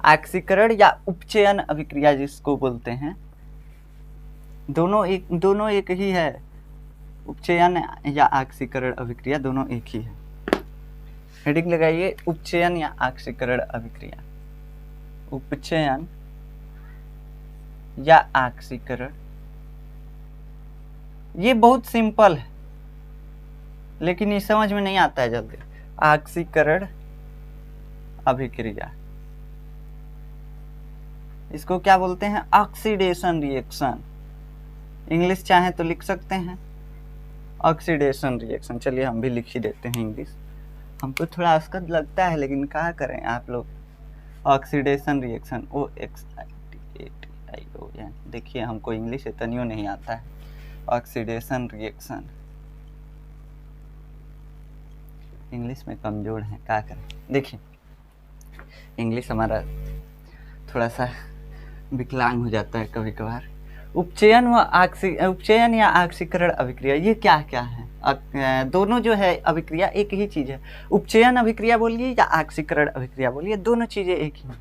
ऑक्सीकरण या उपचयन अभिक्रिया जिसको बोलते हैं, दोनों एक ही है। उपचयन या ऑक्सीकरण अभिक्रिया दोनों एक ही है। हेडिंग लगाइए, उपचयन या ऑक्सीकरण अभिक्रिया। उपचयन या ऑक्सीकरण, ये बहुत सिंपल है लेकिन ये समझ में नहीं आता है जल्दी। ऑक्सीकरण अभिक्रिया, इसको क्या बोलते हैं? Oxidation reaction. इंग्लिश चाहे तो लिख सकते हैं ऑक्सीडेशन रिएक्शन। चलिए हम भी लिख ही देते हैं इंग्लिश, हमको थोड़ा असकत लगता है लेकिन क्या करें आप लोग। Oxidation reaction, OXIDATION। देखिए हमको इंग्लिश इतनियों नहीं आता है। ऑक्सीडेशन रिएक्शन, इंग्लिश में कमजोर है, क्या करें। देखिए इंग्लिश हमारा थोड़ा सा विकलांग हो जाता है कभी कभार। उपचयन या ऑक्सीकरण अभिक्रिया, ये क्या क्या है? दोनों जो है अभिक्रिया एक ही चीज है। उपचयन अभिक्रिया बोलिए या ऑक्सीकरण अभिक्रिया बोलिए, दोनों चीजें एक ही हैं।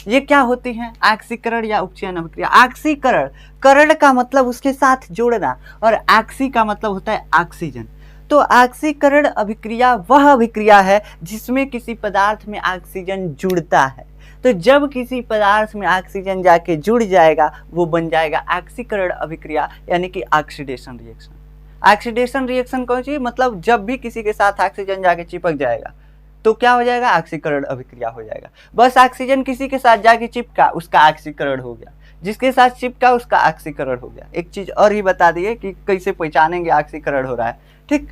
ये क्या होती हैं? ऑक्सीकरण या उपचयन अभिक्रिया। ऑक्सीकरण, करण का मतलब उसके साथ जोड़ना, और ऑक्सी का मतलब होता है ऑक्सीजन। तो ऑक्सीकरण अभिक्रिया वह अभिक्रिया है जिसमें किसी पदार्थ में ऑक्सीजन जुड़ता है। तो जब किसी पदार्थ में ऑक्सीजन जाके जुड़ जाएगा वो बन जाएगा ऑक्सीकरण अभिक्रिया, यानी कि ऑक्सीडेशन रिएक्शन। ऑक्सीडेशन रिएक्शन कौन सी? मतलब जब भी किसी के साथ ऑक्सीजन जाके चिपक जाएगा तो क्या हो जाएगा? ऑक्सीकरण अभिक्रिया हो जाएगा। बस ऑक्सीजन किसी के साथ जाके चिपका, उसका ऑक्सीकरण हो गया। जिसके साथ चिपका उसका ऑक्सीकरण हो गया। एक चीज और ही बता दिए कि कैसे पहचानेंगे ऑक्सीकरण हो रहा है, ठीक।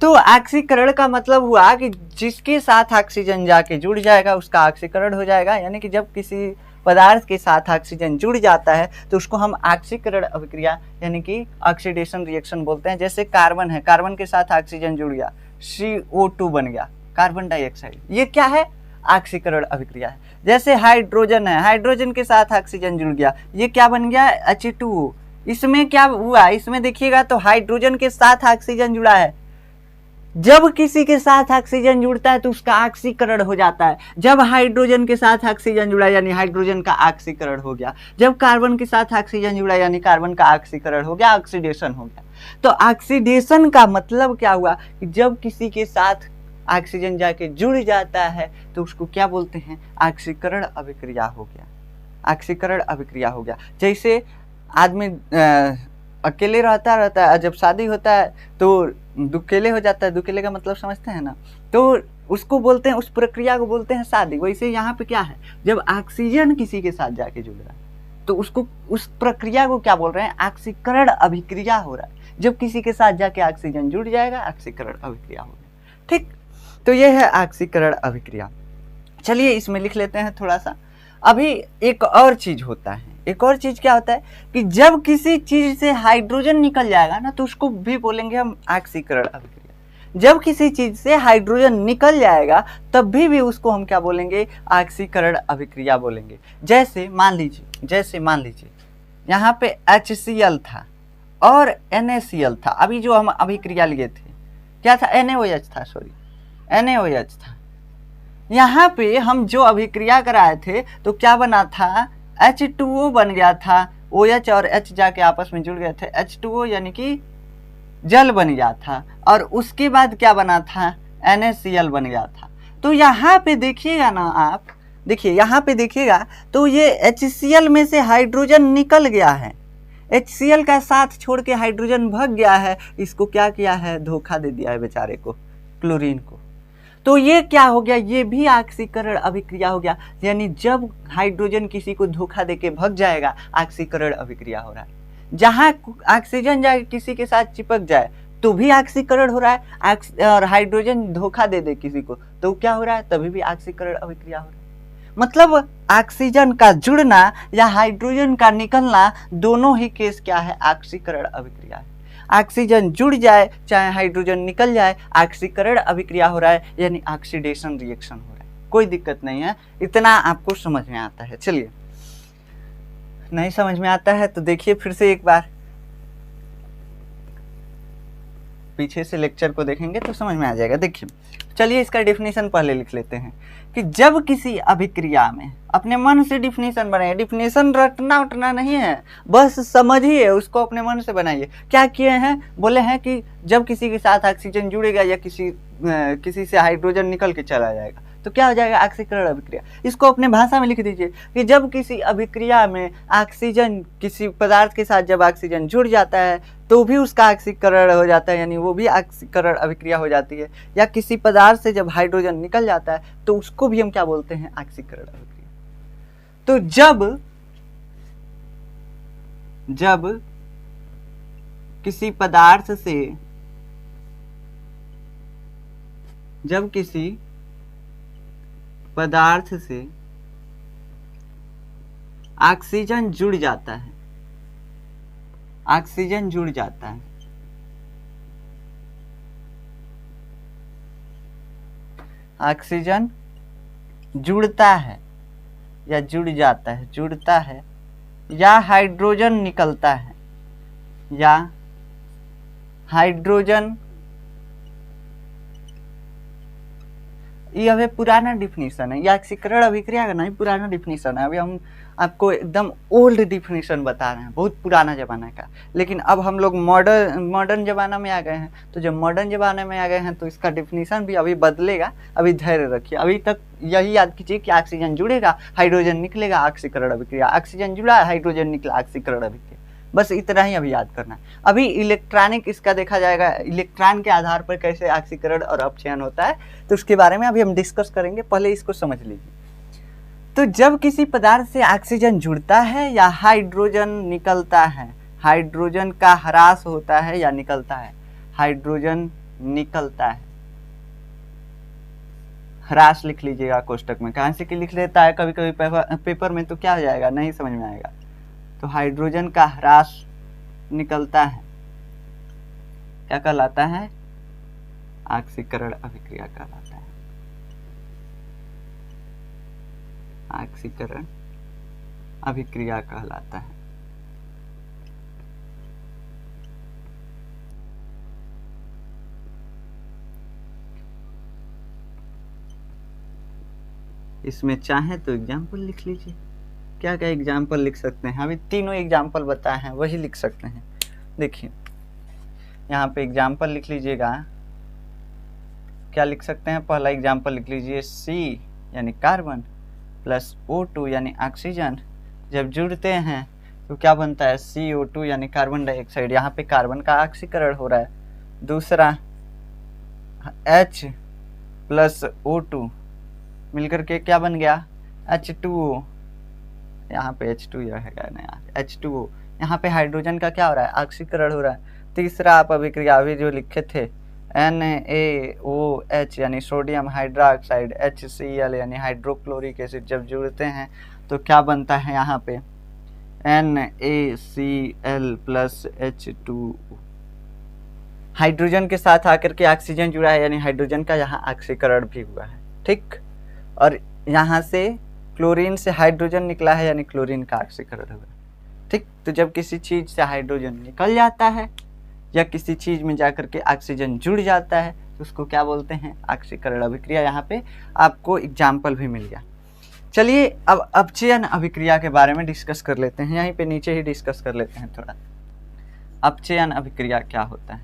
तो ऑक्सीकरण का मतलब हुआ कि जिसके साथ ऑक्सीजन जाके जुड़ जाएगा उसका ऑक्सीकरण हो जाएगा। यानी कि जब किसी पदार्थ के साथ ऑक्सीजन जुड़ जाता है तो उसको हम ऑक्सीकरण अभिक्रिया यानी कि ऑक्सीडेशन रिएक्शन बोलते हैं। जैसे कार्बन है, कार्बन के साथ ऑक्सीजन जुड़ गया, CO2 बन गया, कार्बन डाइऑक्साइड। ये क्या है? ऑक्सीकरण अभिक्रिया है। जैसे हाइड्रोजन है, हाइड्रोजन के साथ ऑक्सीजन जुड़ गया, ये क्या बन गया? H2O। इसमें क्या हुआ? इसमें देखिएगा तो हाइड्रोजन के साथ ऑक्सीजन जुड़ा है। जब किसी के साथ ऑक्सीजन जुड़ता है तो उसका ऑक्सीकरण हो जाता है। जब हाइड्रोजन के साथ ऑक्सीजन जुड़ा यानी हाइड्रोजन का ऑक्सीकरण हो गया। जब कार्बन के साथ ऑक्सीजन जुड़ा यानी कार्बन का ऑक्सीकरण हो गया, ऑक्सीडेशन हो गया। तो ऑक्सीडेशन का मतलब क्या हुआ कि जब किसी के साथ ऑक्सीजन जाके जुड़ जाता है तो उसको क्या बोलते हैं? ऑक्सीकरण अभिक्रिया हो गया। ऑक्सीकरण अभिक्रिया हो गया। जैसे आदमी अकेले रहता है, जब शादी होता है तो दुकेले हो जाता है। दुकेले का मतलब समझते हैं ना? तो उसको बोलते हैं, उस प्रक्रिया को बोलते हैं शादी। वैसे यहाँ पे क्या है? जब ऑक्सीजन किसी के साथ जाके जुड़ रहा है तो उसको, उस प्रक्रिया को क्या बोल रहे हैं? ऑक्सीकरण अभिक्रिया हो रहा है। जब किसी के साथ जाके ऑक्सीजन जुड़ जाएगा ऑक्सीकरण अभिक्रिया हो गया, ठीक। तो ये है ऑक्सीकरण अभिक्रिया। चलिए इसमें लिख लेते हैं थोड़ा सा। अभी एक और चीज होता है। एक और चीज क्या होता है कि जब किसी चीज से हाइड्रोजन निकल जाएगा ना तो उसको भी बोलेंगे हम ऑक्सीकरण अभिक्रिया। जब किसी चीज से हाइड्रोजन निकल जाएगा तब भी उसको हम क्या बोलेंगे? ऑक्सीकरण अभिक्रिया बोलेंगे। जैसे मान लीजिए यहाँ पे HCl था और NaCl था। अभी जो हम अभिक्रिया लिए थे क्या था? NaOH था, सॉरी NaOH था। यहाँ पे हम जो अभिक्रिया कराए थे तो क्या बना था? H2O बन गया था। OH और H जाके आपस में जुड़ गए थे, H2O यानी कि जल बन गया था। और उसके बाद क्या बना था? NaCl बन गया था। तो यहाँ पे देखिएगा ना आप, देखिए यहाँ पे देखिएगा तो ये HCl में से हाइड्रोजन निकल गया है। HCl का साथ छोड़ के हाइड्रोजन भाग गया है। इसको क्या किया है? धोखा दे दिया है बेचारे को, क्लोरीन को। तो ये क्या हो गया? ये भी ऑक्सीकरण अभिक्रिया हो गया। यानी जब हाइड्रोजन किसी को धोखा देके भाग जाएगा ऑक्सीकरण अभिक्रिया हो रहा है। जहां ऑक्सीजन जाके किसी के साथ चिपक जाए तो भी ऑक्सीकरण हो रहा है, और हाइड्रोजन धोखा दे दे किसी को तो क्या हो रहा है? तभी भी ऑक्सीकरण अभिक्रिया हो रहा है। मतलब ऑक्सीजन का जुड़ना या हाइड्रोजन का निकलना, दोनों ही केस क्या है? ऑक्सीकरण अभिक्रिया है। ऑक्सीजन जुड़ जाए चाहे हाइड्रोजन निकल जाए, ऑक्सीकरण अभिक्रिया हो रहा है, यानी ऑक्सीडेशन रिएक्शन हो रहा है। कोई दिक्कत नहीं है, इतना आपको समझ में आता है। चलिए, नहीं समझ में आता है तो देखिए फिर से एक बार, पीछे से लेक्चर को देखेंगे तो समझ में आ जाएगा। देखिए चलिए इसका डिफिनेशन पहले लिख लेते हैं कि जब किसी अभिक्रिया में, अपने मन से डिफिनेशन बनाइए, डिफिनेशन रटना उटना नहीं है, बस समझिए, उसको अपने मन से बनाइए। क्या किए हैं, बोले हैं कि जब किसी के साथ ऑक्सीजन जुड़ेगा या किसी से हाइड्रोजन निकल के चला जाएगा तो क्या हो जाएगा, ऑक्सीकरण अभिक्रिया। इसको अपने भाषा में लिख दीजिए कि जब किसी अभिक्रिया में ऑक्सीजन, किसी पदार्थ के साथ जब ऑक्सीजन जुड़ जाता है तो भी उसका ऑक्सीकरण हो जाता है, यानी वो भी ऑक्सीकरण अभिक्रिया हो जाती है। या किसी पदार्थ से जब हाइड्रोजन निकल जाता है तो उसको भी हम क्या बोलते हैं, ऑक्सीकरण अभिक्रिया। तो जब किसी पदार्थ से, जब किसी पदार्थ से ऑक्सीजन जुड़ जाता है, ऑक्सीजन जुड़ जाता है, ऑक्सीजन जुड़ता है या जुड़ जाता है, जुड़ता है या हाइड्रोजन निकलता है, या हाइड्रोजन, ये अभी पुराना डिफिनीशन है, या ऑक्सीकरण अभिक्रिया का नहीं, पुराना डिफिनीशन है। अभी हम आपको एकदम ओल्ड डिफिनीशन बता रहे हैं, बहुत पुराना जमाना का। लेकिन अब हम लोग मॉडर्न जमाना में आ गए हैं, तो जब मॉडर्न जमाने में आ गए हैं तो इसका डिफिनीशन भी अभी बदलेगा। अभी धैर्य रखिए, अभी तक यही याद कीजिए कि ऑक्सीजन जुड़ेगा, हाइड्रोजन निकलेगा, ऑक्सीकरण अभिक्रिया, ऑक्सीजन जुड़ा, हाइड्रोजन निकला, ऑक्सीकरण अभिक्रिया। बस इतना ही अभी याद करना है। अभी इलेक्ट्रॉनिक इसका देखा जाएगा, इलेक्ट्रॉन के आधार पर कैसे ऑक्सीकरण और अपचयन होता है, तो उसके बारे में अभी हम डिस्कस करेंगे, पहले इसको समझ लीजिए। तो जब किसी पदार्थ से ऑक्सीजन जुड़ता है या हाइड्रोजन निकलता है, हाइड्रोजन का ह्रास होता है या निकलता है, हाइड्रोजन निकलता है, ह्रास लिख लीजिएगा कोष्टक में, कहां से कि लिख लेता है कभी कभी पेपर में, तो क्या हो जाएगा, नहीं समझ में आएगा। तो हाइड्रोजन का ह्रास निकलता है, क्या कहलाता है, ऑक्सीकरण अभिक्रिया कहलाता है, ऑक्सीकरण अभिक्रिया कहलाता है। इसमें चाहे तो एग्जाम्पल लिख लीजिए, क्या क्या एग्जाम्पल लिख सकते हैं, अभी तीनों एग्जाम्पल बताए हैं वही लिख सकते हैं। देखिए यहाँ पे एग्जाम्पल लिख लीजिएगा, क्या लिख सकते हैं, पहला एग्जाम्पल लिख लीजिए, C यानी कार्बन प्लस O2 यानी ऑक्सीजन जब जुड़ते हैं तो क्या बनता है, CO2 यानी कार्बन डाइऑक्साइड, यहाँ पे कार्बन का ऑक्सीकरण हो रहा है। दूसरा H प्लस O2 मिलकर के क्या बन गया, H2O, यहाँ पे H2 रहेगा ना, H2O, यहाँ पे हाइड्रोजन का क्या हो रहा है, ऑक्सीकरण हो रहा है। तीसरा आप अभिक्रिया अभी जो लिखे थे, NaOH यानी सोडियम हाइड्रोक्साइड, HCl यानी हाइड्रोक्लोरिक एसिड जब जुड़ते हैं तो क्या बनता है, यहाँ पे NaCl प्लस H2O, हाइड्रोजन के साथ आकर के ऑक्सीजन जुड़ा है, यानी हाइड्रोजन का यहाँ ऑक्सीकरण भी हुआ है, ठीक। और यहाँ से क्लोरीन से हाइड्रोजन निकला है, यानी क्लोरीन का ऑक्सीकरण हुआ, ठीक। तो जब किसी चीज से हाइड्रोजन निकल जाता है या किसी चीज में जाकर के ऑक्सीजन जुड़ जाता है तो उसको क्या बोलते हैं, ऑक्सीकरण अभिक्रिया। यहाँ पे आपको एग्जाम्पल भी मिल गया। चलिए अब अपचयन अभिक्रिया के बारे में डिस्कस कर लेते हैं, यहीं पे नीचे ही डिस्कस कर लेते हैं थोड़ा। अपचयन अभिक्रिया क्या होता है,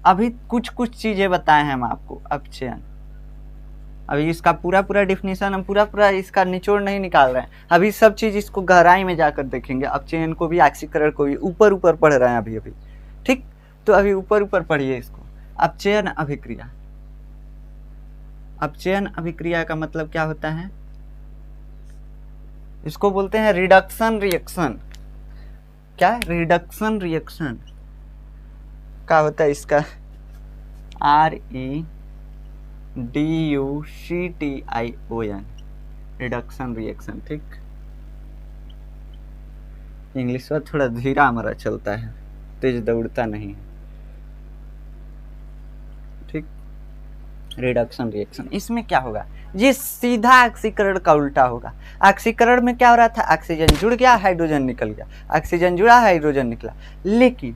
अभी कुछ चीजें बताए हैं हम आपको। अपचयन, अभी इसका पूरा डिफिनीशन हम पूरा इसका निचोड़ नहीं निकाल रहे हैं, अभी सब चीज इसको गहराई में जाकर देखेंगे। अपचयन को भी ऑक्सीकरण को भी ऊपर पढ़ रहे हैं अभी, ठीक। तो अभी ऊपर पढ़िए इसको। अपचयन अभिक्रिया, अपचयन अभिक्रिया का मतलब क्या होता है, इसको बोलते हैं रिडक्शन रिएक्शन। क्या, रिडक्शन रिएक्शन क्या होता है इसका, REDUCTION, रिडक्शन रिएक्शन, ठीक। इंग्लिश में थोड़ा धीरा हमारा चलता है, तेज दौड़ता नहीं है, ठीक। रिडक्शन रिएक्शन, इसमें क्या होगा, ये सीधा ऑक्सीकरण का उल्टा होगा। ऑक्सीकरण में क्या हो रहा था, ऑक्सीजन जुड़ गया, हाइड्रोजन निकल गया, ऑक्सीजन जुड़ा, हाइड्रोजन निकला। लेकिन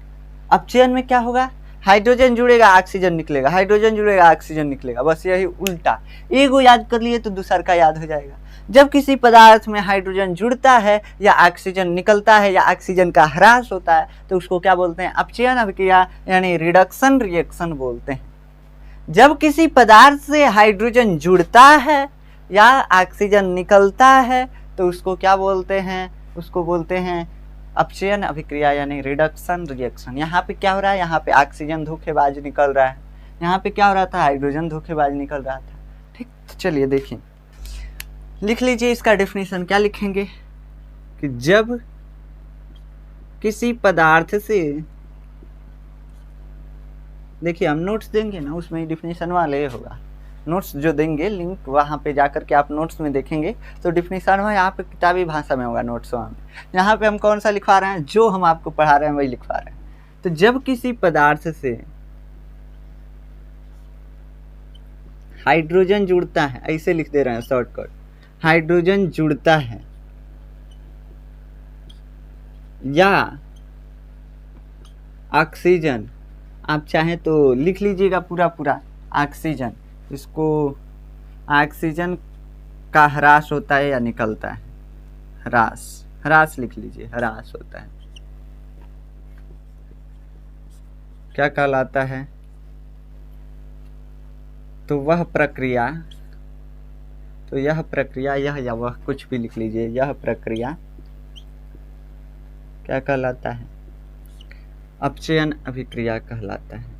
अपचयन में क्या होगा, हाइड्रोजन जुड़ेगा ऑक्सीजन निकलेगा, हाइड्रोजन जुड़ेगा ऑक्सीजन निकलेगा, बस यही उल्टा। एक को याद कर लिए तो दूसर का याद हो जाएगा। जब किसी पदार्थ में हाइड्रोजन जुड़ता है या ऑक्सीजन निकलता है या ऑक्सीजन का ह्रास होता है तो उसको क्या बोलते हैं? अपचयन अभिक्रिया यानी रिडक्शन रिएक्शन बोलते हैं। जब किसी पदार्थ से हाइड्रोजन जुड़ता है या ऑक्सीजन निकलता है तो उसको क्या बोलते हैं? उसको बोलते हैं अपचयन अभिक्रिया यानी रिडक्शन रिएक्शन। यहाँ पे क्या हो रहा है? यहाँ पे ऑक्सीजन धोखेबाज निकल रहा है, यहाँ पे क्या हो रहा था? हाइड्रोजन धोखेबाज निकल रहा था। ठीक, तो चलिए देखिए, लिख लीजिए इसका डेफिनेशन। क्या लिखेंगे कि जब किसी पदार्थ से, देखिए हम नोट्स देंगे ना, उसमें डेफिनेशन वाले होगा। नोट्स जो देंगे लिंक, वहाँ पे जाकर के आप नोट्स में देखेंगे तो डेफिनेशन में यहाँ पे किताबी भाषा में होगा नोट्स वहाँ में। यहाँ पे हम कौन सा लिखवा रहे हैं? जो हम आपको पढ़ा रहे हैं वही लिखवा रहे हैं। तो जब किसी पदार्थ से हाइड्रोजन जुड़ता है, ऐसे लिख दे रहे हैं शॉर्टकट, हाइड्रोजन जुड़ता है या ऑक्सीजन, आप चाहें तो लिख लीजिएगा पूरा पूरा ऑक्सीजन, इसको ऑक्सीजन का ह्रास होता है या निकलता है, ह्रास, ह्रास लिख लीजिए, ह्रास होता है, क्या कहलाता है? तो वह प्रक्रिया, तो यह प्रक्रिया, यह या वह कुछ भी लिख लीजिए, यह प्रक्रिया क्या कहलाता है? अपचयन अभिक्रिया कहलाता है।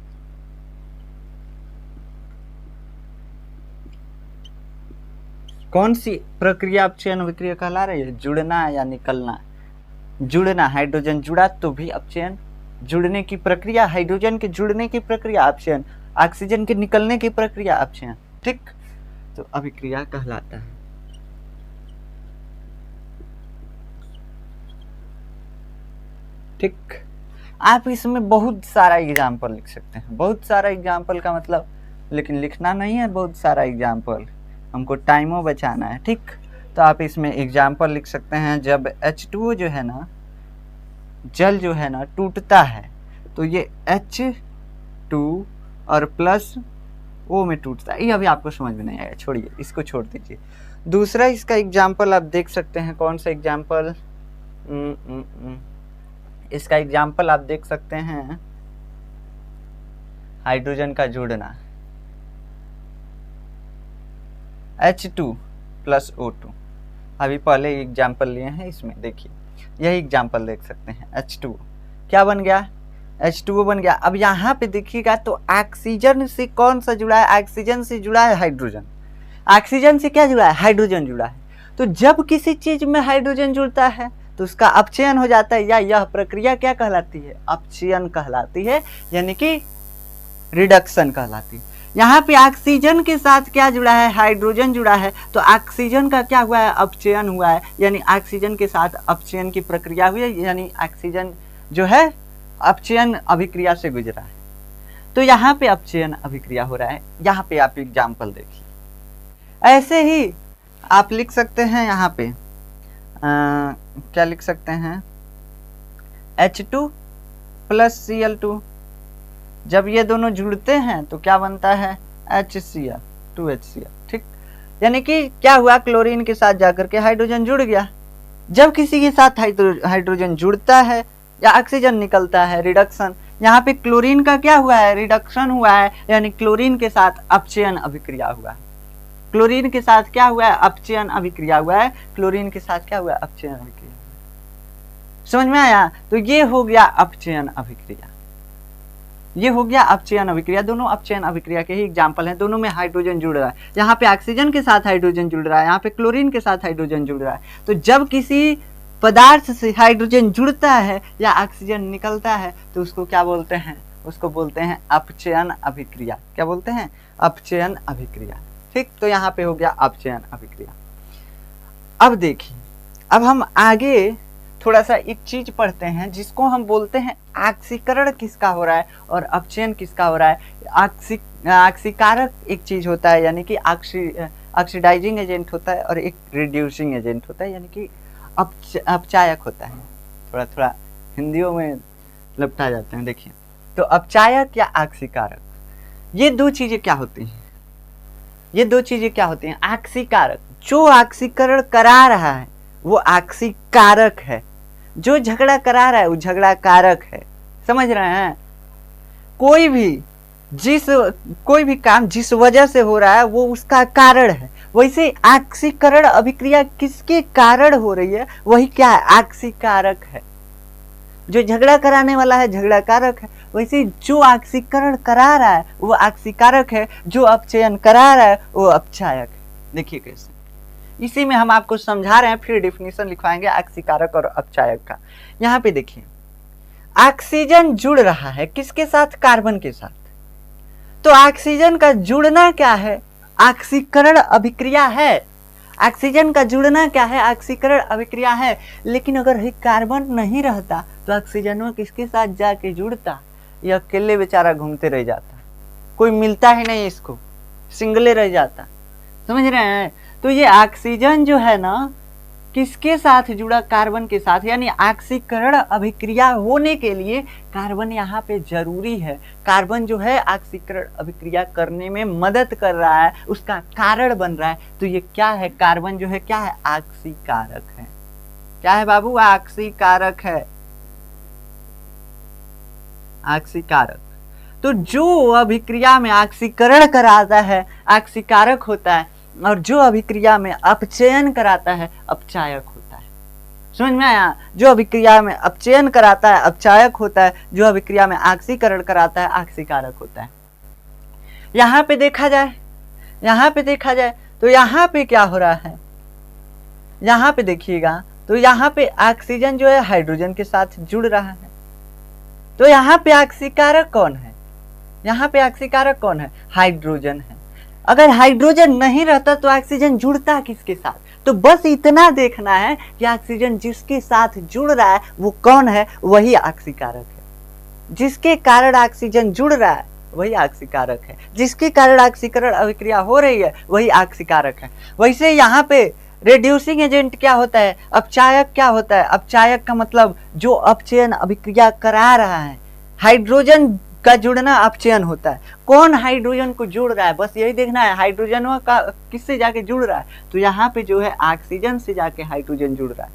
कौन सी प्रक्रिया अपचयन अभिक्रिया कहला रही है? जुड़ना या निकलना। जुड़ना, हाइड्रोजन जुड़ा तो भी अपचयन, जुड़ने की प्रक्रिया, हाइड्रोजन के जुड़ने की प्रक्रिया अपचयन, ऑक्सीजन के निकलने की प्रक्रिया अपचयन। ठीक, तो अभिक्रिया कहलाता है। ठीक, आप इसमें बहुत सारा एग्जाम्पल लिख सकते हैं, बहुत सारा एग्जाम्पल का मतलब, लेकिन लिखना नहीं है बहुत सारा एग्जाम्पल, हमको टाइमो बचाना है। ठीक, तो आप इसमें एग्जाम्पल लिख सकते हैं। जब H2O जो है ना, जल जो है ना टूटता है तो ये H2 और प्लस O में टूटता है। ये अभी आपको समझ में नहीं आएगा, छोड़िए, इसको छोड़ दीजिए। दूसरा इसका एग्जाम्पल आप देख सकते हैं, कौन सा एग्जाम्पल? इसका एग्जाम्पल आप देख सकते हैं, हाइड्रोजन का जुड़ना, H2 प्लस O2। अभी पहले एग्जाम्पल लिए हैं, इसमें देखिए यही एग्जाम्पल देख सकते हैं। H2 क्या बन गया? H2O बन गया। अब यहाँ पे देखिएगा तो ऑक्सीजन से कौन सा जुड़ा है? ऑक्सीजन से जुड़ा है हाइड्रोजन। ऑक्सीजन से क्या जुड़ा है? हाइड्रोजन जुड़ा है। तो जब किसी चीज में हाइड्रोजन जुड़ता है तो उसका अपचयन हो जाता है, या यह प्रक्रिया क्या कहलाती है? अपचयन कहलाती है, यानी कि रिडक्शन कहलाती है। यहाँ पे ऑक्सीजन के साथ क्या जुड़ा है? हाइड्रोजन जुड़ा है, तो ऑक्सीजन का क्या हुआ है? अपचयन हुआ है, यानी ऑक्सीजन के साथ अपचयन की प्रक्रिया हुई है, यानी ऑक्सीजन जो है अपचयन अभिक्रिया से गुजरा है। तो यहाँ पे अपचयन अभिक्रिया हो रहा है। यहाँ पे आप एग्जाम्पल देखिए। ऐसे ही आप लिख सकते हैं, यहाँ पे क्या लिख सकते हैं? H2 प्लस Cl2, जब ये दोनों जुड़ते हैं तो क्या बनता है? HCl, 2HCl। ठीक, यानी कि क्या हुआ? क्लोरीन के साथ जाकर के हाइड्रोजन जुड़ गया। जब किसी के साथ हाइड्रोजन जुड़ता है या ऑक्सीजन निकलता है, रिडक्शन। यहाँ पे क्लोरीन का क्या हुआ है? रिडक्शन हुआ है, यानी क्लोरीन के साथ अपचयन अभिक्रिया हुआ है। क्लोरीन के साथ क्या हुआ है? अपचयन अभिक्रिया हुआ है। क्लोरीन के साथ क्या हुआ है? अपचयन अभिक्रिया। समझ में आया? तो ये हो गया अपचयन अभिक्रिया, ये हो गया अपचयन अभिक्रिया। दोनों अपचयन अभिक्रिया के ही एग्जाम्पल हैं, दोनों में हाइड्रोजन जुड़ रहा है। यहाँ पे ऑक्सीजन के साथ हाइड्रोजन जुड़ रहा है, यहाँ पे क्लोरीन के साथ हाइड्रोजन जुड़ रहा है। तो जब किसी पदार्थ से हाइड्रोजन जुड़ता है या ऑक्सीजन निकलता है तो उसको क्या बोलते हैं? उसको बोलते हैं अपचयन अभिक्रिया। क्या बोलते हैं? अपचयन अभिक्रिया। ठीक, तो यहाँ पे हो गया अपचयन अभिक्रिया। अब देखिए, अब हम आगे थोड़ा सा एक चीज पढ़ते हैं जिसको हम बोलते हैं ऑक्सीकरण किसका हो रहा है और अपचयन किसका हो रहा है। ऑक्सीकारक एक चीज होता है, यानी कि ऑक्सीडाइजिंग एजेंट होता है, और एक रिड्यूसिंग एजेंट होता है, यानी कि अपचायक होता है। थोड़ा थोड़ा हिंदियों में लपटा जाते हैं। देखिए, तो अपचायक या आक्सीकारक, ये दो चीजें क्या होती हैं? ये दो चीजें क्या होती हैं? आक्सीकारक, जो आक्सीकरण करा रहा है वो आक्सीकारक है, जो झगड़ा करा रहा है वो झगड़ा कारक है। समझ रहे हैं? कोई भी काम जिस वजह से हो रहा है वो उसका कारण है। वैसे आक्सीकरण अभिक्रिया किसके कारण हो रही है वही क्या है? आक्सीकारक है। जो झगड़ा कराने वाला है झगड़ा कारक है, वैसे जो आक्सीकरण करा रहा है वो आक्सीकारक है, जो अपचयन करा रहा है वो अपचायक है। देखिए कैसे, इसी में हम आपको समझा रहे हैं, फिर डिफिनीशन लिखवाएंगे आक्सीकारक और अपचायक का। यहाँ पे देखिए, ऑक्सीजन जुड़ रहा है किसके साथ? कार्बन के साथ। तो ऑक्सीजन का जुड़ना क्या है? ऑक्सीकरण अभिक्रिया है। ऑक्सीजन का जुड़ना क्या है? ऑक्सीकरण अभिक्रिया है। लेकिन अगर ये कार्बन नहीं रहता तो ऑक्सीजन में किसके साथ जाके जुड़ता? ये अकेले बेचारा घूमते रह जाता, कोई मिलता ही नहीं इसको, सिंगले रह जाता। समझ रहे हैं? तो ये ऑक्सीजन जो है ना किसके साथ जुड़ा? कार्बन के साथ। यानी ऑक्सीकरण अभिक्रिया होने के लिए कार्बन यहाँ पे जरूरी है। कार्बन जो है ऑक्सीकरण अभिक्रिया करने में मदद कर रहा है, उसका कारण बन रहा है। तो ये क्या है? कार्बन जो है क्या है? ऑक्सीकारक है। क्या है बाबू? ऑक्सीकारक है, ऑक्सीकारक। तो जो अभिक्रिया में ऑक्सीकरण कराता है ऑक्सीकारक होता है, और जो अभिक्रिया में अपचयन कराता है अपचायक होता है। समझ में आया? जो अभिक्रिया में अपचयन कराता है अपचायक होता है, जो अभिक्रिया में ऑक्सीकरण कराता है ऑक्सीकारक होता है। यहाँ पे देखा जाए तो यहाँ पे क्या हो रहा है? यहाँ पे देखिएगा तो यहाँ पे ऑक्सीजन जो है हाइड्रोजन के साथ जुड़ रहा है। तो यहाँ पे ऑक्सीकारक कौन है? यहाँ पे ऑक्सीकारक कौन है? हाइड्रोजन है। अगर हाइड्रोजन नहीं रहता तो ऑक्सीजन जुड़ता किसके साथ? तो बस इतना देखना है कि ऑक्सीजन जिसके साथ जुड़ रहा है वो कौन है, वही ऑक्सीकारक है। जिसके कारण ऑक्सीजन जुड़ रहा है वही ऑक्सीकारक है, जिसके कारण ऑक्सीकरण अभिक्रिया हो रही है वही ऑक्सीकारक है। वैसे यहाँ पे रिड्यूसिंग एजेंट क्या होता है? अपचायक क्या होता है? अपचायक का मतलब जो अपचयन अभिक्रिया करा रहा है। हाइड्रोजन का जुड़ना अपचयन होता है। कौन हाइड्रोजन को जुड़ रहा है? बस यही देखना है, हाइड्रोजन का किससे जाके जुड़ रहा है? तो यहाँ पे जो है ऑक्सीजन से जाके हाइड्रोजन जुड़ रहा है।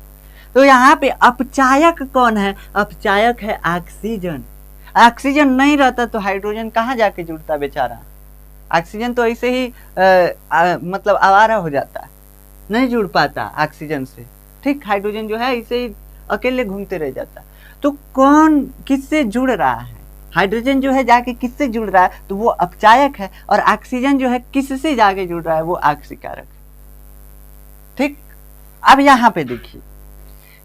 तो यहाँ पे अपचायक कौन है? अपचायक है ऑक्सीजन। ऑक्सीजन नहीं रहता तो हाइड्रोजन कहाँ जाके जुड़ता बेचारा? ऑक्सीजन तो ऐसे ही मतलब आवारा हो जाता, नहीं जुड़ पाता ऑक्सीजन से। ठीक, हाइड्रोजन जो है ऐसे ही अकेले घूमते रह जाता। तो कौन किससे जुड़ रहा है? हाइड्रोजन जो है जाके किससे जुड़ रहा है? तो वो अपचायक है। और ऑक्सीजन जो है किससे जाके जुड़ रहा है? वो ऑक्सीकारक। ठीक, अब यहाँ पे देखिए,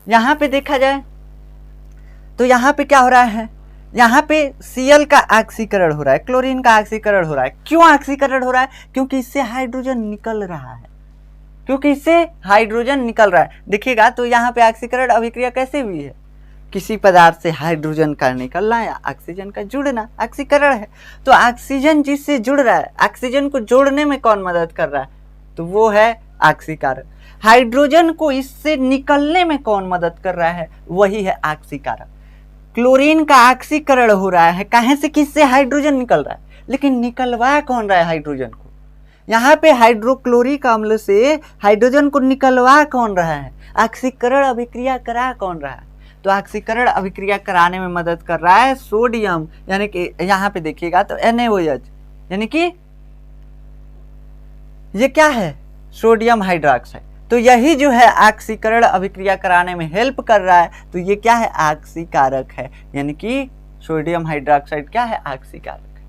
यहाँ पे देखा जाए तो यहाँ पे क्या हो रहा है? यहाँ पे Cl का ऑक्सीकरण हो रहा है, क्लोरीन का ऑक्सीकरण हो रहा है। क्यों ऑक्सीकरण हो रहा है? क्योंकि इससे हाइड्रोजन निकल रहा है, देखिएगा तो यहाँ पे ऑक्सीकरण अभिक्रिया कैसे हुई है? किसी पदार्थ से हाइड्रोजन का निकलना या ऑक्सीजन का जुड़ना ऑक्सीकरण है। तो ऑक्सीजन जिससे जुड़ रहा है, ऑक्सीजन को जोड़ने में कौन मदद कर रहा है? तो वो है ऑक्सीकारक। हाइड्रोजन को इससे निकलने में कौन मदद कर रहा है? वही है ऑक्सीकारक। क्लोरीन का ऑक्सीकरण हो रहा है, कहाँ से? किससे? हाइड्रोजन निकल रहा है, लेकिन निकलवा कौन रहा है हाइड्रोजन को? यहाँ पे हाइड्रोक्लोरिक अम्ल से हाइड्रोजन को निकलवा कौन रहा है? ऑक्सीकरण अभिक्रिया करा कौन रहा है? तो ऑक्सीकरण अभिक्रिया कराने में मदद कर रहा है सोडियम, यानी कि यहाँ पे देखिएगा तो NaOH, यानी कि ये क्या है? Sodium hydroxide. तो यही जो है ऑक्सीकरण अभिक्रिया कराने में हेल्प कर रहा है। तो ये क्या है? ऑक्सीकारक है, यानी कि सोडियम हाइड्रोक्साइड क्या है? ऑक्सीकारक है,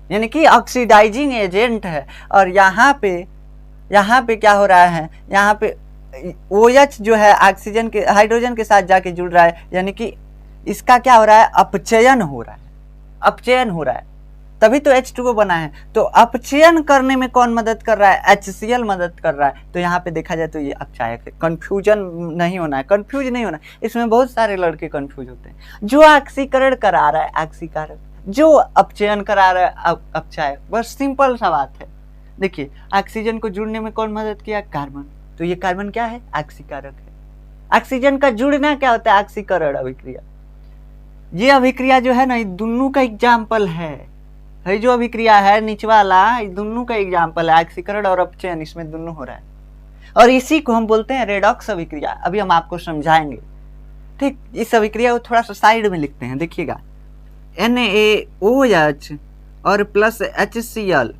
यानी कि ऑक्सीडाइजिंग एजेंट है। और यहाँ पे क्या हो रहा है? यहाँ पे OH जो है ऑक्सीजन के हाइड्रोजन के साथ जाके जुड़ रहा है, यानी कि इसका क्या हो रहा है? अपचयन हो रहा है, तभी तो H2O बना है। तो अपचयन करने में कौन मदद कर रहा है? HCl मदद कर रहा है। तो यहाँ पे देखा जाए तो ये अपचायक है। कंफ्यूज नहीं होना है। इसमें बहुत सारे लड़के कंफ्यूज होते हैं। जो ऑक्सीकरण करा रहा है ऑक्सीकारक, जो अपचयन करा रहा है अपचायक। बस सिंपल सा बात है। देखिए, ऑक्सीजन को जुड़ने में कौन मदद किया? कार्बन। तो ये कार्बन क्या है? ऑक्सीकारक है। ऑक्सीजन का जुड़ना क्या होता है? ऑक्सीकरण अभिक्रिया। ये अभिक्रिया जो है ना, ये दोनों का एग्जाम्पल है जो अभिक्रिया है नीचे वाला, दोनों का एग्जाम्पल है, ऑक्सीकरण और अपचयन इसमें दोनों हो रहा है, और इसी को हम बोलते हैं रेडॉक्स अभिक्रिया। अभी हम आपको समझाएंगे, ठीक। इस अभिक्रिया को थोड़ा सा साइड में लिखते हैं, देखिएगा NaOH और प्लस HCl।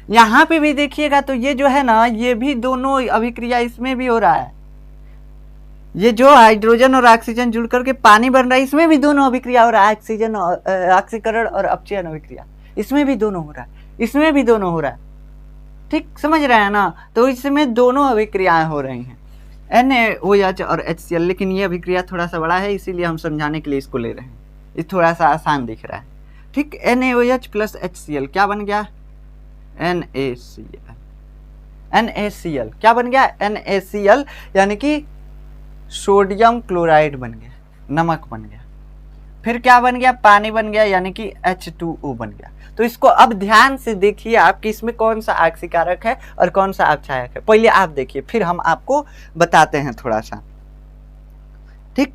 यहाँ पे भी देखिएगा तो ये जो है ना, ये भी दोनों अभिक्रिया इसमें भी हो रहा है। ये जो हाइड्रोजन और ऑक्सीजन जुड़ करके पानी बन रहा है, इसमें भी दोनों अभिक्रिया हो रहा है, ऑक्सीजन ऑक्सीकरण और अपचयन अभिक्रिया, इसमें भी दोनों हो रहा है, इसमें भी दोनों हो रहा है, ठीक, समझ रहे हैं ना। तो इसमें दोनों अभिक्रियाएं हो रही हैं, NaOH और HCl। लेकिन ये अभिक्रिया थोड़ा सा बड़ा है, इसीलिए हम समझाने के लिए इसको ले रहे हैं, ये थोड़ा सा आसान दिख रहा है, ठीक। NaOH प्लस HCl क्या बन गया? NaCl क्या बन गया? NaCl, यानी कि सोडियम क्लोराइड बन गया, नमक बन गया। फिर क्या बन गया? पानी बन गया, यानी कि H2O बन गया। तो इसको अब ध्यान से देखिए आप कि इसमें कौन सा ऑक्सीकारक है और कौन सा अपचायक है। पहले आप देखिए, फिर हम आपको बताते हैं थोड़ा सा, ठीक।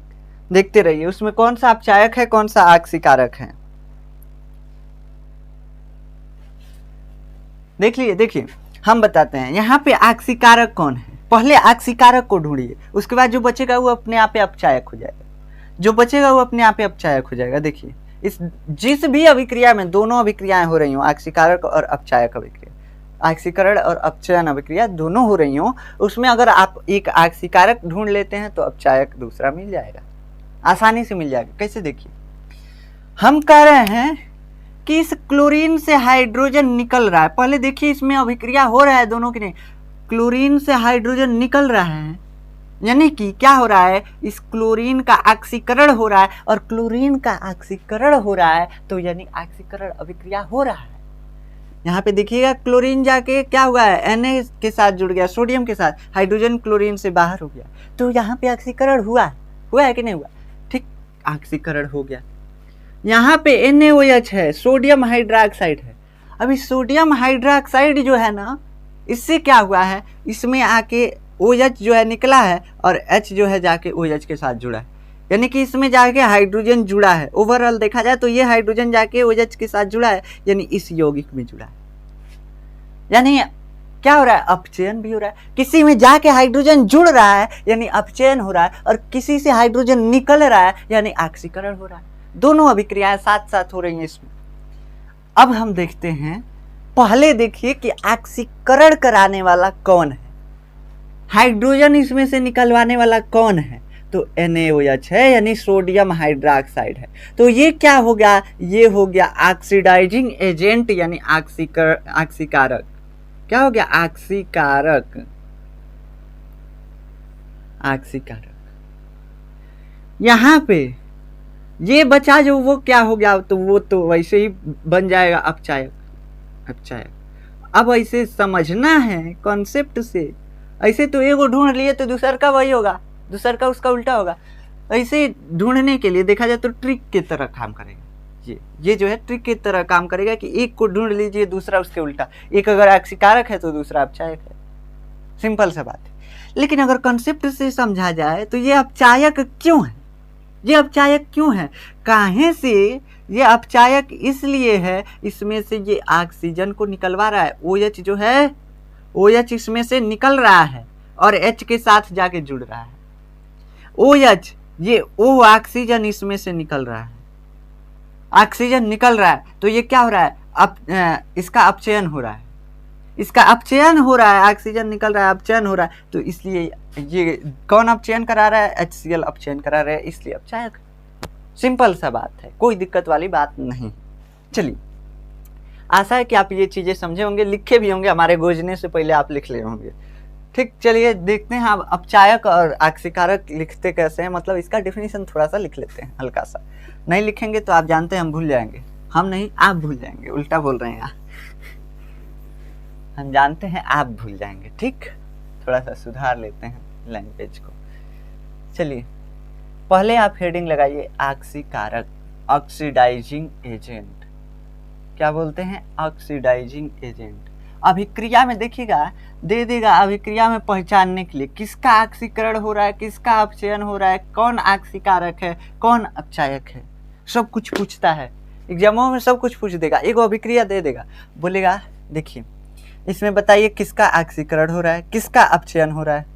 देखते रहिए उसमें कौन सा अपचायक है, कौन सा ऑक्सीकारक है। देखिए हम बताते हैं। यहाँ पे ऑक्सीकारक कौन है, पहले ऑक्सीकारक को ढूंढिए, उसके बाद जो बचेगा वो अपने आप पे अपचायक हो जाएगा, जो बचेगा वो अपने आप पे अपचायक हो जाएगा। देखिए इस जिस भी अभिक्रिया में दोनों अभिक्रियाएं हो रही हो, ऑक्सीकारक और अपचायक अभिक्रिया, ऑक्सीकरण और अपचयन अभिक्रिया दोनों हो रही हो, उसमें अगर आप एक ऑक्सीकारक ढूंढ लेते हैं तो अपचायक दूसरा मिल जाएगा, आसानी से मिल जाएगा। कैसे? देखिए हम कह रहे हैं कि इस क्लोरीन से हाइड्रोजन निकल रहा है। पहले देखिए इसमें अभिक्रिया हो रहा है दोनों की नहीं, क्लोरीन से हाइड्रोजन निकल रहा है, यानी कि क्या हो रहा है, इस क्लोरीन का ऑक्सीकरण हो रहा है, और क्लोरीन का ऑक्सीकरण हो रहा है तो यानी ऑक्सीकरण अभिक्रिया हो रहा है। यहाँ पे देखिएगा क्लोरीन जाके क्या हुआ है, Na के साथ जुड़ गया, सोडियम के साथ, हाइड्रोजन क्लोरीन से बाहर हो गया, तो यहाँ पे ऑक्सीकरण हुआ है कि नहीं हुआ? ठीक, ऑक्सीकरण हो गया। यहाँ पे NaOH है, सोडियम हाइड्रोक्साइड है। अभी सोडियम हाइड्रोक्साइड जो है ना, इससे क्या हुआ है, इसमें आके OH जो है निकला है और H जो है जाके OH के साथ जुड़ा है, यानी कि इसमें जाके हाइड्रोजन जुड़ा है। ओवरऑल देखा जाए तो ये हाइड्रोजन जाके OH के साथ जुड़ा है, यानी इस यौगिक में जुड़ा है। यानी क्या हो रहा है, अपचयन भी हो रहा है। किसी में जाके हाइड्रोजन जुड़ रहा है यानी अपचयन हो रहा है, और किसी से हाइड्रोजन निकल रहा है यानी ऑक्सीकरण हो रहा है। दोनों अभिक्रियाएं साथ साथ हो रही हैं इसमें। अब हम देखते हैं, पहले देखिए कि ऑक्सीकरण कराने वाला कौन है, हाइड्रोजन इसमें से निकलवाने वाला कौन है, तो NaOH है, यानी सोडियम हाइड्रोक्साइड है। तो ये क्या हो गया, ये हो गया ऑक्सीडाइजिंग एजेंट, यानी ऑक्सीकारक। क्या हो गया, ऑक्सीकारक। यहां पे ये बचा जो, वो क्या हो गया, तो वो तो वैसे ही बन जाएगा अपचायक। अब ऐसे समझना है कॉन्सेप्ट से, ऐसे तो एगो ढूंढ लिए तो दूसर का वही होगा, दूसर का उसका उल्टा होगा। ऐसे ढूंढने के लिए देखा जाए तो ट्रिक की तरह काम करेगा, ये जो है ट्रिक की तरह काम करेगा कि एक को ढूंढ लीजिए, दूसरा उसके उल्टा। एक अगर ऑक्सीकारक है तो दूसरा अपचायक है, सिंपल सा बात है। लेकिन अगर कॉन्सेप्ट से समझा जाए तो ये अपचायक क्यों है, ये अपचायक क्यों है, काहे से ये अपचायक इसलिए है, इसमें से ये ऑक्सीजन को निकलवा रहा है, OH जो है, OH इसमें से निकल रहा है और H के साथ जाके जुड़ रहा है। OH, ये O ऑक्सीजन इसमें से निकल रहा है, ऑक्सीजन निकल रहा है, तो ये क्या हो रहा है, इसका अपचयन हो रहा है, इसका अपचयन हो रहा है, ऑक्सीजन निकल रहा है, अपचयन हो रहा है, तो इसलिए ये कौन अपचयन करा रहा है, HCl अपचयन करा रहा है, इसलिए अपचायक। सिंपल सा बात है, कोई दिक्कत वाली बात नहीं। चलिए, आशा है कि आप ये चीजें समझे होंगे, लिखे भी होंगे, हमारे गोजने से पहले आप लिख ले होंगे। ठीक, चलिए देखते हैं आप अपचायक और ऑक्सीकारक लिखते कैसे हैं, मतलब इसका डेफिनेशन थोड़ा सा लिख लेते हैं हल्का सा। नहीं लिखेंगे तो आप जानते हैं हम भूल जाएंगे, हम नहीं आप भूल जाएंगे, उल्टा बोल रहे हैं हम जानते हैं आप भूल जाएंगे। ठीक, थोड़ा सा सुधार लेते हैं लैंग्वेज को। चलिए, पहले आप हेडिंग लगाइए ऑक्सीकारक, ऑक्सीडाइजिंग एजेंट। क्या बोलते हैं, ऑक्सीडाइजिंग एजेंट। अभिक्रिया में देखिएगा, दे देगा अभिक्रिया में पहचानने के लिए किसका ऑक्सीकरण हो रहा है, किसका अपचयन हो रहा है, कौन ऑक्सीकारक है, कौन अपचायक है। सब कुछ पूछता है, एग्जामों में सब कुछ पूछ देगा, एक अभिक्रिया दे देगा, बोलेगा देखिए इसमें बताइए किसका ऑक्सीकरण हो रहा है, किसका अपचयन हो रहा है,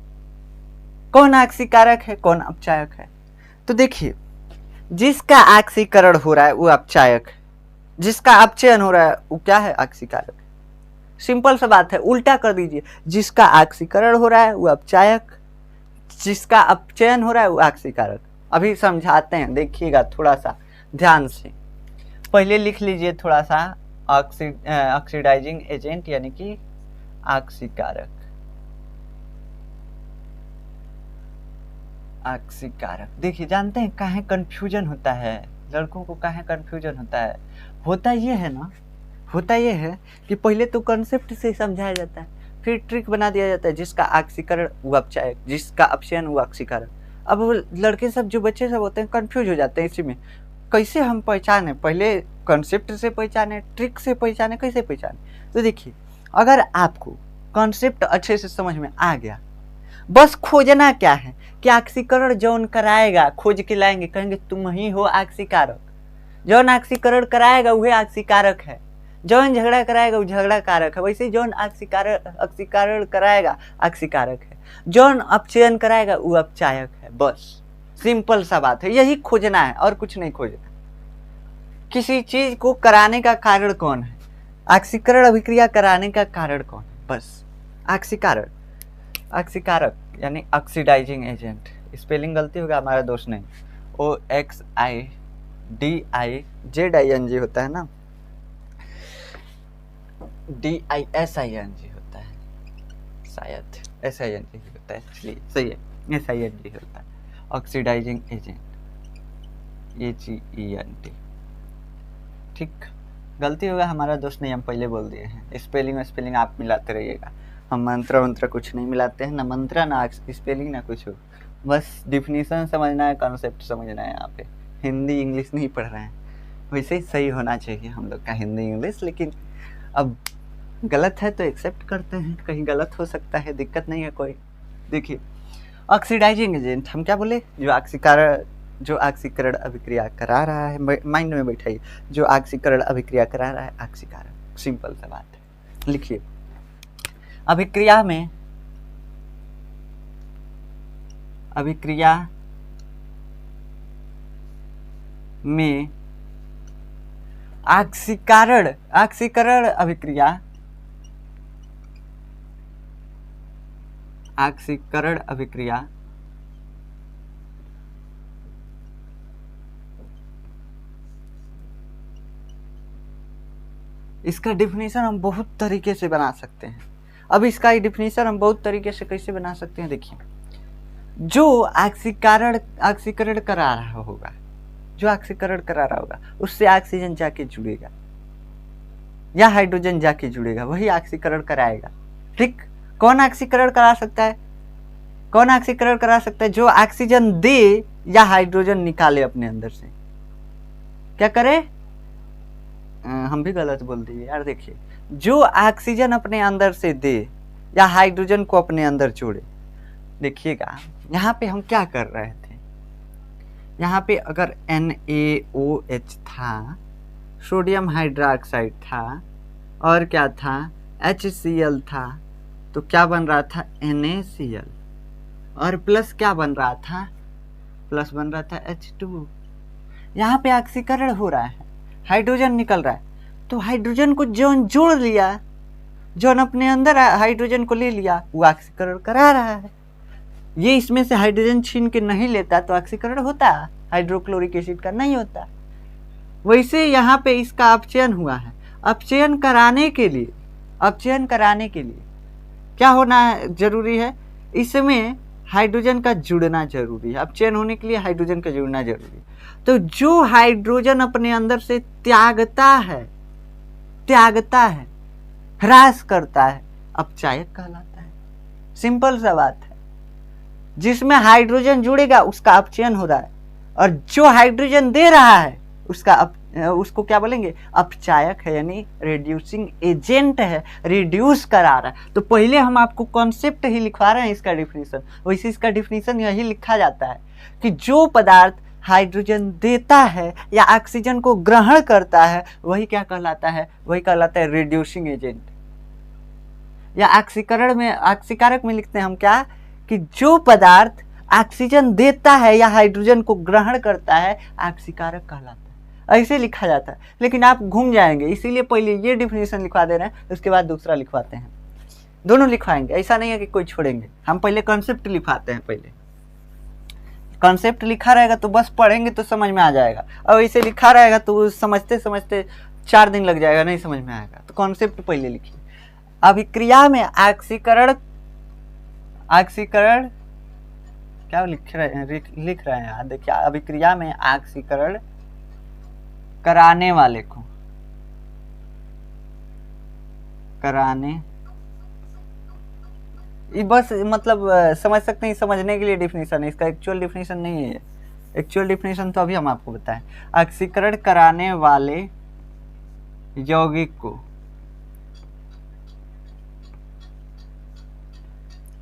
कौन ऑक्सीकारक है कौन अपचायक है। तो देखिए जिसका ऑक्सीकरण हो रहा है वो अपचायक है, जिसका अपचयन हो रहा है वो क्या है, ऑक्सीकारक। सिंपल सा बात है, उल्टा कर दीजिए, जिसका ऑक्सीकरण हो रहा है वो अपचायक, जिसका अपचयन हो रहा है वो ऑक्सीकारक। अभी समझाते हैं, देखिएगा थोड़ा सा ध्यान से। पहले लिख लीजिए थोड़ा सा, ऑक्सीडाइजिंग एजेंट यानी कि ऑक्सीकारक। ऑक्सीकारक देखिए, जानते हैं काहे कंफ्यूजन होता है लड़कों को, काहे कंफ्यूजन होता है? होता ये है ना, होता ये है कि पहले तो कॉन्सेप्ट से समझाया जाता है, फिर ट्रिक बना दिया जाता है, जिसका ऑक्सीकरण वो अपचायक, जिसका अपचयन वो ऑक्सीकारक। अब वो लड़के सब जो बच्चे सब होते हैं कंफ्यूज हो जाते हैं इसी में, कैसे हम पहचाने, पहले कॉन्सेप्ट से पहचाने, ट्रिक से पहचाने, कैसे पहचाने। तो देखिए अगर आपको कॉन्सेप्ट अच्छे से समझ में आ गया, बस खोजना क्या है कि ऑक्सीकरण जौन कराएगा खोज के लाएंगे, कहेंगे तुम ही हो ऑक्सीकारक, जौन ऑक्सीकरण कराएगा वही ऑक्सीकारक है, जौन झगड़ा कराएगा वो झगड़ा कारक है, वैसे जौन ऑक्सीकरण कराएगा ऑक्सीकारक है, जौन अपचयन कराएगा वो अपचायक है। बस सिंपल सा बात है, यही खोजना है और कुछ नहीं खोजना। किसी चीज को कराने का कारण कौन है, ऑक्सीकरण अभिक्रिया कराने का कारण कौन है, बस ऑक्सीकारक। ऑक्सीकारक यानी ऑक्सीडाइजिंग एजेंट, स्पेलिंग गलती होगा हमारा दोष नहीं, OXIDIZING होता है ना, DISING होता है, शायद SING होता है, इसलिए सही है, SING होता है, ऑक्सीडाइजिंग एजेंट AGENT। ठीक, गलती होगा हमारा दोस्त नहीं, हम पहले बोल दिए हैं। स्पेलिंग आप मिलाते रहिएगा, हम मंत्र कुछ नहीं मिलाते हैं, ना मंत्र ना स्पेलिंग ना कुछ हो, बस डिफिनीशन समझना है, कॉन्सेप्ट समझना है। यहाँ पे हिंदी इंग्लिश नहीं पढ़ रहे हैं, वैसे ही सही होना चाहिए हम लोग का हिंदी इंग्लिश, लेकिन अब गलत है तो एक्सेप्ट करते हैं, कहीं गलत हो सकता है, दिक्कत नहीं है कोई। देखिए ऑक्सीडाइजिंग एजेंट हम क्या बोले, जो ऑक्सीकरण अभिक्रिया करा रहा है, माइंड में बैठाइए, जो ऑक्सीकरण अभिक्रिया करा रहा है ऑक्सीकारक। सिंपल सा बात है, लिखिए अभिक्रिया में ऑक्सीकरण अभिक्रिया इसका डिफिनीशन हम बहुत तरीके से बना सकते हैं। अब इसका डिफिनीशन हम बहुत तरीके से कैसे बना सकते हैं, देखिए जो ऑक्सीकरण करा रहा होगा, उससे ऑक्सीजन जाके जुड़ेगा या हाइड्रोजन जाके जुड़ेगा, वही ऑक्सीकरण कराएगा। ठीक, कौन ऑक्सीकरण करा सकता है, जो ऑक्सीजन दे या हाइड्रोजन निकाले अपने अंदर से। क्या करे, हम भी गलत बोल दिए यार। देखिए जो ऑक्सीजन अपने अंदर से दे या हाइड्रोजन को अपने अंदर जोड़े। देखिएगा यहाँ पे हम क्या कर रहे थे, यहाँ पे अगर NaOH था, सोडियम हाइड्रोक्साइड था, और क्या था HCl था, तो क्या बन रहा था NaCl, और प्लस क्या बन रहा था, H2। यहाँ पे ऑक्सीकरण हो रहा है, हाइड्रोजन निकल रहा है, तो हाइड्रोजन को जौन जोड़ लिया, जौन अपने अंदर हाइड्रोजन को ले लिया, वो ऑक्सीकरण करा रहा है। ये इसमें से हाइड्रोजन छीन के नहीं लेता तो ऑक्सीकरण होता, हाइड्रोक्लोरिक एसिड का नहीं होता। वैसे यहाँ पे इसका अपचयन हुआ है, अपचयन कराने के लिए क्या होना जरूरी है, इसमें हाइड्रोजन का जुड़ना जरूरी है। अपचयन होने के लिए हाइड्रोजन का जुड़ना जरूरी है। तो जो हाइड्रोजन अपने अंदर से त्यागता है, ह्रास करता है, अपचायक कहलाता है। सिंपल सा बात है, जिसमें हाइड्रोजन जुड़ेगा उसका अपचयन हो रहा है, और जो हाइड्रोजन दे रहा है उसको क्या बोलेंगे, अपचायक है, यानी रिड्यूसिंग एजेंट है, रिड्यूस करा रहा है। तो पहले हम आपको कॉन्सेप्ट ही लिखवा रहे हैं, इसका डिफिनीशन। वैसे इसका डिफिनीशन यही लिखा जाता है कि जो पदार्थ हाइड्रोजन देता है या ऑक्सीजन को ग्रहण करता है वही क्या कहलाता है, वही कहलाता है रिड्यूसिंग एजेंट। या ऑक्सीकरण में, ऑक्सीकारक में लिखते हैं हम क्या, कि जो पदार्थ ऑक्सीजन देता है या हाइड्रोजन को ग्रहण करता है ऑक्सीकारक कहलाता है, ऐसे लिखा जाता है। लेकिन आप घूम जाएंगे, इसीलिए पहले ये डिफिनेशन लिखवा दे रहे हैं, उसके बाद दूसरा लिखवाते हैं। दोनों लिखवाएंगे, ऐसा नहीं है कि कोई छोड़ेंगे। हम पहले कॉन्सेप्ट लिखवाते हैं, पहले कॉन्सेप्ट लिखा रहेगा तो बस पढ़ेंगे तो समझ में आ जाएगा, और ऐसे लिखा रहेगा तो समझते समझते 4 दिन लग जाएगा, नहीं समझ में आएगा। तो कॉन्सेप्ट पहले लिखिए। अभिक्रिया में ऑक्सीकरण, ऑक्सीकरण क्या लिख रहे हैं यार, देखिए अभिक्रिया में ऑक्सीकरण कराने वाले को, कराने, ये बस मतलब समझ सकते हैं, समझने के लिए डिफिनेशन है, इसका एक्चुअल डिफिनेशन नहीं है। एक्चुअल डिफिनेशन तो अभी हम आपको बताएं। ऑक्सीकरण कराने वाले यौगिक को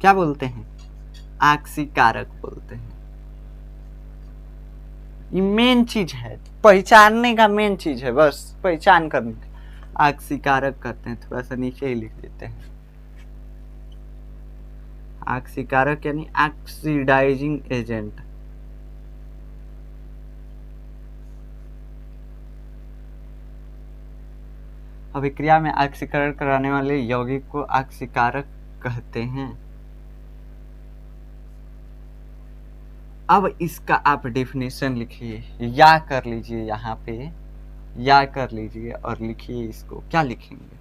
क्या बोलते हैं, ऑक्सीकारक बोलते हैं। ये मेन चीज है, पहचानने का मेन चीज है, बस पहचान करने का। ऑक्सीकारक कहते हैं, थोड़ा सा नीचे ही लिख देते हैं। ऑक्सीकारक यानी ऑक्सीडाइजिंग एजेंट। अभिक्रिया में ऑक्सीकरण कराने वाले यौगिक को ऑक्सीकारक कहते हैं। अब इसका आप डेफिनेशन लिखिए, या कर लीजिए, यहाँ पे या कर लीजिए और लिखिए इसको। क्या लिखेंगे,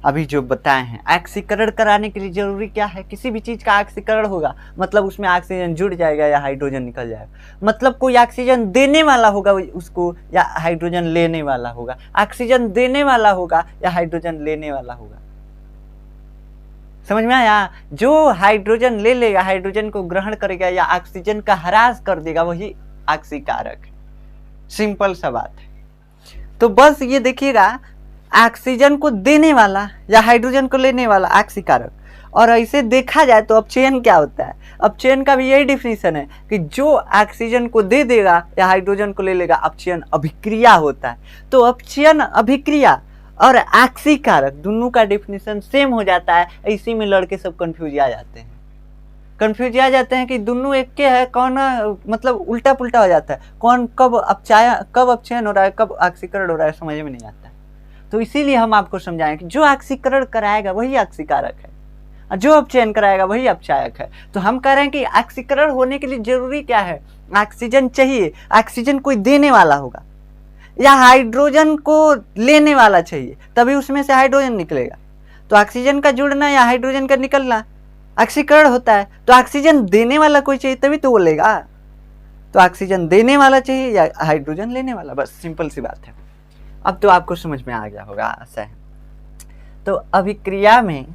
अभी जो बताए हैं। ऑक्सीकरण कराने के लिए जरूरी क्या है, किसी भी चीज का ऑक्सीकरण होगा मतलब उसमें ऑक्सीजन जुड़ जाएगा या हाइड्रोजन निकल जाएगा, मतलब कोई ऑक्सीजन देने वाला होगा उसको या हाइड्रोजन लेने वाला होगा, ऑक्सीजन देने वाला होगा या हाइड्रोजन लेने वाला होगा। समझ में आया, जो हाइड्रोजन ले लेगा, हाइड्रोजन को ग्रहण करेगा या ऑक्सीजन का ह्रास कर देगा वही ऑक्सीकारक है। सिंपल सा बात है। तो बस ये देखिएगा, ऑक्सीजन को देने वाला या हाइड्रोजन को लेने वाला ऑक्सीकारक। और ऐसे देखा जाए तो अपचयन क्या होता है, अपचयन का भी यही डिफिनेशन है कि जो ऑक्सीजन को दे देगा या हाइड्रोजन को ले लेगा, अपचयन अभिक्रिया होता है। तो अपचयन अभिक्रिया और ऑक्सीकारक दोनों का डिफिनेशन सेम हो जाता है। इसी में लड़के सब कंफ्यूज आ जाते हैं, कंफ्यूज आ जाते हैं कि दोनों एक के है, कौन मतलब उल्टा पुल्टा हो जाता है, कौन कब अपचयन हो रहा है, कब ऑक्सीकरण हो रहा है, समझ में नहीं आता है। तो इसीलिए हम आपको समझाएं कि जो ऑक्सीकरण कराएगा वही ऑक्सीकारक है, जो अपचयन कराएगा वही अपचायक है। तो हम कह रहे हैं कि ऑक्सीकरण होने के लिए जरूरी क्या है, ऑक्सीजन चाहिए, ऑक्सीजन कोई देने वाला होगा या हाइड्रोजन को लेने वाला चाहिए, तभी उसमें से हाइड्रोजन निकलेगा। तो ऑक्सीजन का जुड़ना या हाइड्रोजन का निकलना ऑक्सीकरण होता है। तो ऑक्सीजन देने वाला कोई चाहिए तभी तो वो लेगा। तो ऑक्सीजन देने वाला चाहिए या हाइड्रोजन लेने वाला, बस सिंपल सी बात है। अब तो आपको समझ में आ गया होगा, आशा है। तो अभिक्रिया में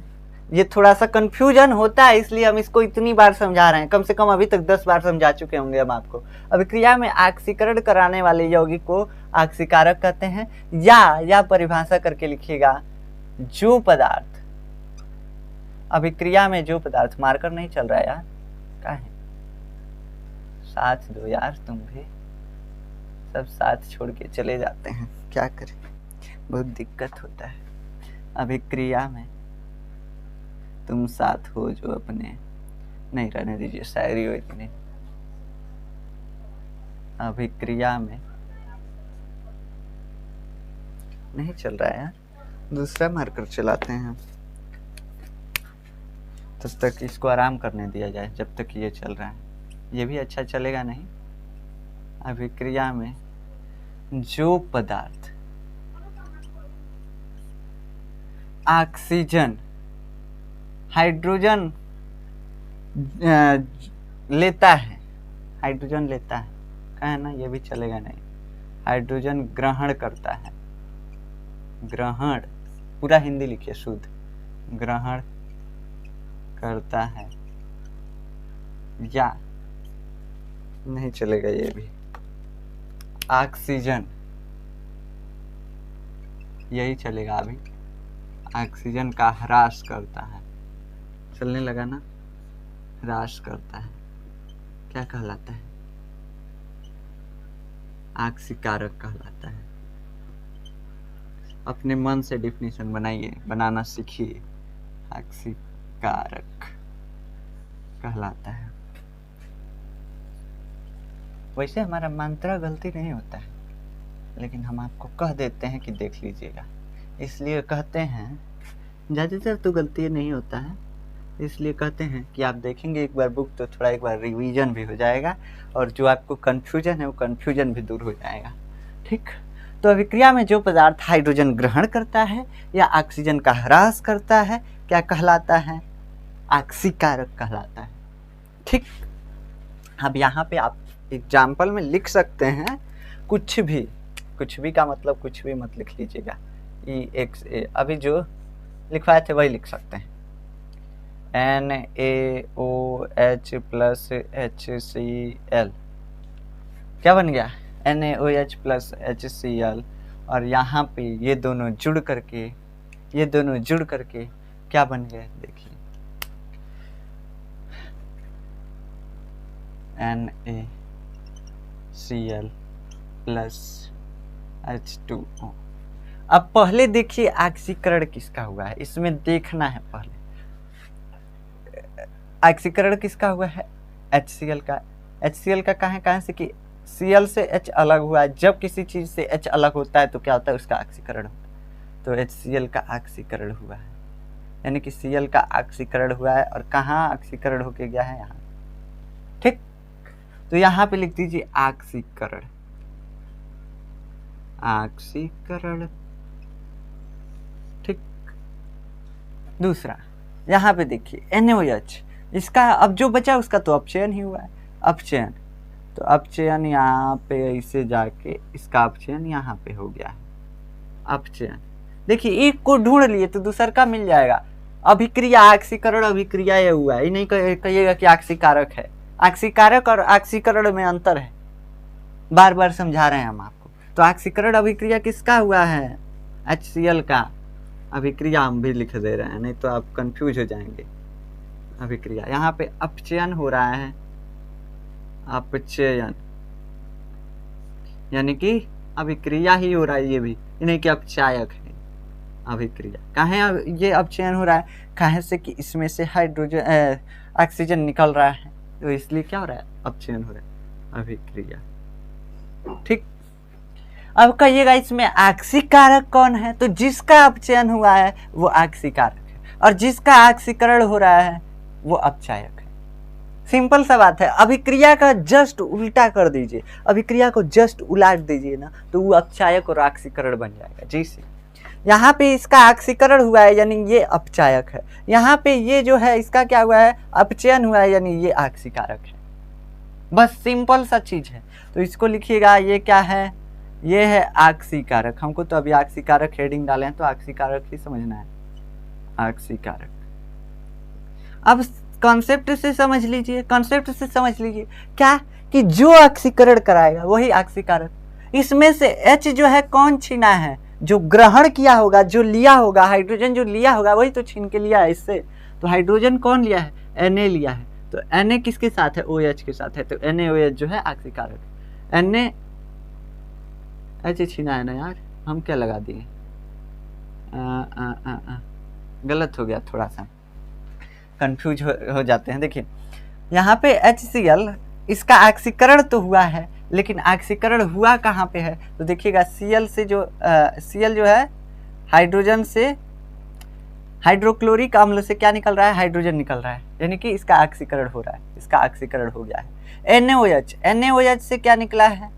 ये थोड़ा सा कंफ्यूजन होता है, इसलिए हम इसको इतनी बार समझा रहे हैं, कम से कम अभी तक 10 बार समझा चुके होंगे हम आपको। अभिक्रिया में ऑक्सीकरण कराने वाले यौगिक को ऑक्सीकारक कहते हैं। या परिभाषा करके लिखिएगा, जो पदार्थ अभिक्रिया में, जो पदार्थ, मार्कर नहीं चल रहा है यार, क्या है, साथ दो यार, तुम भी सब साथ छोड़ के चले जाते हैं, क्या करें, बहुत दिक्कत होता है। अभिक्रिया में तुम साथ हो जो अपने, नहीं रहने दीजिए, शायरी हो इतनी। अभिक्रिया में नहीं चल रहा है यार, दूसरा मार्कर चलाते हैं, तब तक इसको आराम करने दिया जाए जब तक ये चल रहा है, ये भी अच्छा चलेगा नहीं। अभिक्रिया में जो पदार्थ ऑक्सीजन, हाइड्रोजन लेता है, हाइड्रोजन लेता है, कहा ना, ये भी चलेगा नहीं। हाइड्रोजन ग्रहण करता है, ग्रहण पूरा हिंदी लिखिए शुद्ध, ग्रहण करता है, या नहीं चलेगा ये भी। ऑक्सीजन, यही चलेगा अभी, ऑक्सीजन का ह्रास करता है, चलने लगा ना, ह्रास करता है, क्या कहलाता है, आक्सीकारक कहलाता है। अपने मन से डिफिनेशन बनाइए, बनाना सीखिए। आक्सीकारक कहलाता है। वैसे हमारा मात्रा गलती नहीं होता है, लेकिन हम आपको कह देते हैं कि देख लीजिएगा, इसलिए कहते हैं। ज़्यादातर तो गलती नहीं होता है, इसलिए कहते हैं कि आप देखेंगे एक बार बुक तो थोड़ा एक बार रिवीजन भी हो जाएगा, और जो आपको कन्फ्यूजन है वो कन्फ्यूजन भी दूर हो जाएगा। ठीक, तो अभिक्रिया में जो पदार्थ हाइड्रोजन ग्रहण करता है या ऑक्सीजन का ह्रास करता है, क्या कहलाता है? आक्सीकारक कहलाता है। ठीक, अब यहाँ पे आप एग्जाम्पल में लिख सकते हैं कुछ भी का मतलब कुछ भी मत लिख लीजिएगा। EXA अभी जो लिखवाए थे वही लिख सकते हैं। NaOH प्लस HCl क्या बन गया? NaOH प्लस HCl, और यहाँ पे ये दोनों जुड़ करके क्या बन गया? देखिए NaCl प्लस H2O। अब पहले देखिए ऑक्सीकरण किसका हुआ है, इसमें देखना है पहले। ऑक्सीकरण किसका हुआ है? HCl का। HCl का कहाँ से कि Cl से H अलग हुआ है। जब किसी चीज से H अलग होता है तो क्या होता है? उसका ऑक्सीकरण होता है। तो HCl का ऑक्सीकरण हुआ है, यानी कि Cl का ऑक्सीकरण हुआ है, और कहाँ ऑक्सीकरण होके गया है? यहाँ। ठीक, तो यहाँ पे लिख दीजिए ऑक्सीकरण। ठीक, दूसरा यहाँ पे देखिए NaOH, इसका अब जो बचा उसका तो अपचयन ही हुआ है। अपचयन, तो अपचयन यहाँ पे ऐसे जाके इसका अपचयन यहाँ पे हो गया है। अपचयन देखिए, एक को ढूंढ लिए तो दूसर का मिल जाएगा। अभिक्रिया, ऑक्सीकरण अभिक्रिया ये हुआ है, ये नहीं कहिएगा कि ऑक्सीकारक है। ऑक्सीकारक और ऑक्सीकरण में अंतर है, बार बार समझा रहे हैं हम आपको। तो ऑक्सीकरण अभिक्रिया किसका हुआ है? HCl का अभिक्रिया हम भी लिख दे रहे हैं, नहीं तो आप कंफ्यूज हो जाएंगे। अभिक्रिया यहाँ पे अपचयन हो रहा है, अपचयन यानी कि अभिक्रिया ही हो रहा है, ये भी नहीं कि अपचायक है। अभिक्रिया कहाँ ये अपचयन हो रहा है? कहाँ से कि इसमें से हाइड्रोजन ऑक्सीजन निकल रहा है, तो इसलिए क्या हो रहा है? अपचयन हो रहा है, अभिक्रिया। ठीक, अब कहिएगा इसमें ऑक्सीकारक कौन है? तो जिसका अपचयन हुआ है वो ऑक्सीकारक है, और जिसका ऑक्सीकरण हो रहा है वो अपचायक है। सिंपल सा बात है। अभिक्रिया का जस्ट उल्टा कर दीजिए, अभिक्रिया को जस्ट उलट दीजिए ना, तो वो अपचायक और ऑक्सीकरण बन जाएगा। जैसे यहाँ पे इसका ऑक्सीकरण हुआ है यानी ये अपचायक है, यहाँ पे ये जो है इसका क्या हुआ है? अपचयन हुआ है यानी ये ऑक्सीकारक है। बस सिंपल सा चीज है। तो इसको लिखिएगा, ये क्या है? ये है ऑक्सीकारक। हमको तो अभी ऑक्सीकारक हेडिंग डाले हैं तो ऑक्सीकारक ही समझना है, ऑक्सीकारक। अब कॉन्सेप्ट से समझ लीजिए, कॉन्सेप्ट से समझ लीजिए क्या कि जो ऑक्सीकरण कराएगा वही ऑक्सीकारक। इसमें से H जो है कौन छीना है? जो ग्रहण किया होगा, जो लिया होगा, हाइड्रोजन जो लिया होगा वही तो छीन के लिया है इससे। तो हाइड्रोजन कौन लिया है? Na लिया है। तो Na किसके साथ है? OH के साथ है, तो NaOH जो है ऑक्सीकारक। NaH छीना है ना यार, हम क्या लगा दिए? गलत हो गया, थोड़ा सा कंफ्यूज हो जाते हैं। देखिए यहाँ पे HCl, इसका ऑक्सीकरण तो हुआ है, लेकिन ऑक्सीकरण हुआ कहाँ पे है? तो देखिएगा Cl से जो Cl जो है हाइड्रोजन से, हाइड्रोक्लोरिक अम्ल से क्या निकल रहा है? हाइड्रोजन निकल रहा है, यानी कि इसका ऑक्सीकरण हो रहा है, इसका ऑक्सीकरण हो गया है। NaOH से क्या निकला है?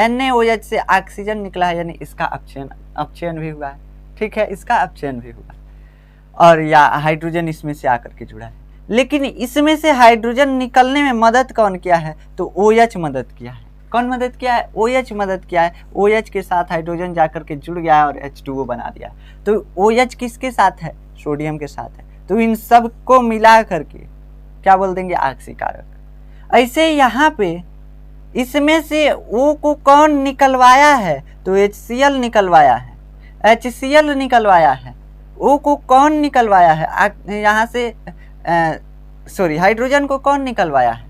NaOH से ऑक्सीजन निकला है, यानी इसका अपचयन भी हुआ है। ठीक है, इसका अपचयन भी हुआ है, और या हाइड्रोजन इसमें से आकर के जुड़ा है। लेकिन इसमें से हाइड्रोजन निकलने में मदद कौन किया है? तो OH मदद किया है। कौन मदद किया है? OH मदद किया है। OH के साथ हाइड्रोजन जाकर के जुड़ गया है और H2O बना दिया। तो OH किसके साथ है? सोडियम के साथ है। तो इन सब को मिला करके क्या बोल देंगे? ऑक्सीकारक। ऐसे यहाँ पे इसमें से O को कौन निकलवाया है? तो HCl निकलवाया है, HCl निकलवाया है। O को कौन निकलवाया है? यहाँ से सॉरी, हाइड्रोजन को कौन निकलवाया है?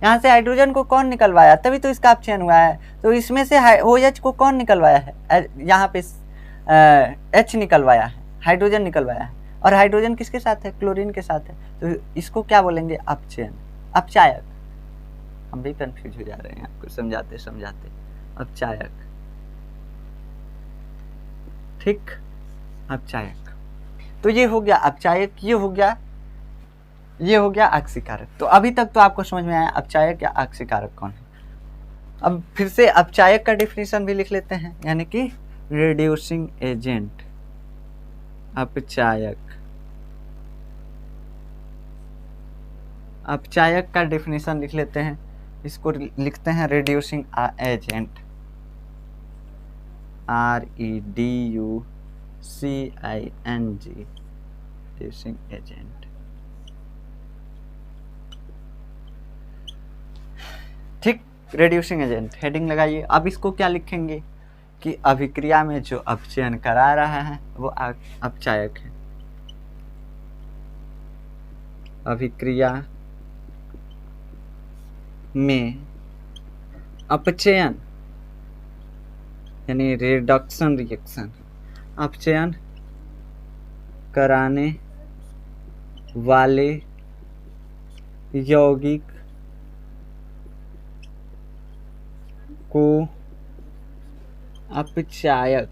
यहाँ से हाइड्रोजन को कौन निकलवाया, तभी तो इसका अपचयन हुआ है। तो इसमें से OH को कौन निकलवाया है, यहाँ पे H निकलवाया है, हाइड्रोजन निकलवाया है, और हाइड्रोजन किसके साथ है, क्लोरीन के साथ है। तो इसको क्या बोलेंगे, अपचयन, अपचायक। हम भी कंफ्यूज हो जा रहे हैं आपको समझाते समझाते। अपचायक, ठीक, अपचायक। तो ये हो गया अपचायक, ये हो गया आक्सीकारक। तो अभी तक तो आपको समझ में आया अपचायक या आक्सीकारक कौन है। अब फिर से अपचायक का डिफिनीशन भी लिख लेते हैं, यानी कि रिड्यूसिंग एजेंट। अपचायक का डिफिनीशन लिख लेते हैं, इसको लिखते हैं reducing agent, REDUCING, reducing agent. ठीक, रिड्यूसिंग एजेंट हेडिंग लगाइए। अब इसको क्या लिखेंगे कि अभिक्रिया में जो अपचयन करा रहा है वो अपचायक है। अभिक्रिया में अपचयन यानी रिडक्शन रिएक्शन, अपचयन कराने वाले यौगिक को अपचायक